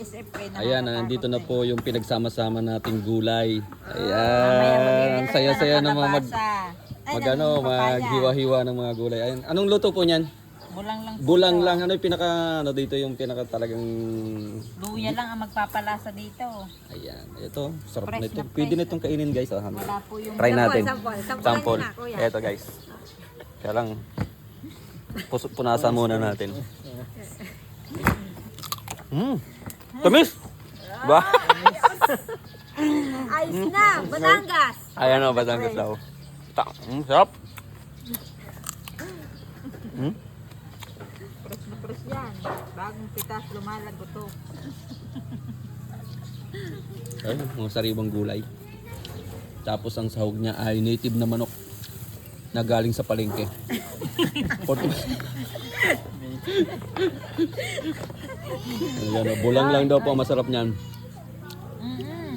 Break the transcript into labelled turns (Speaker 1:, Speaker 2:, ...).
Speaker 1: SFP.
Speaker 2: Ayan, nandito na po yung pinagsama-sama nating gulay. Ayan, saya-saya na maghiwa-hiwa ng mga gulay. Ayan, anong luto po niyan?
Speaker 1: Bulang lang.
Speaker 2: Bulang lang. Ano yung dito yung pinaka talagang...
Speaker 1: Luya lang ang magpapalasa dito.
Speaker 2: Ayan, ito. Sarap na
Speaker 1: Fresh
Speaker 2: ito.
Speaker 1: na fresh.
Speaker 2: Pwede na itong kainin guys.
Speaker 1: Wala po yung...
Speaker 2: Try natin.
Speaker 3: Sample.
Speaker 2: Ito guys. Kaya lang, punasan muna natin. Tamis! Ba?
Speaker 3: Ayos na, Batangas.
Speaker 2: Ayan o, Batangas daw. Sarap.
Speaker 1: Fresh na fresh yan. Bagong pitas, lumalago to.
Speaker 2: Ay, mga sariwang gulay. Tapos ang sahog niya ay native na manok na galing sa palengke. Ayan, bulang lang daw po ang masarap niyan.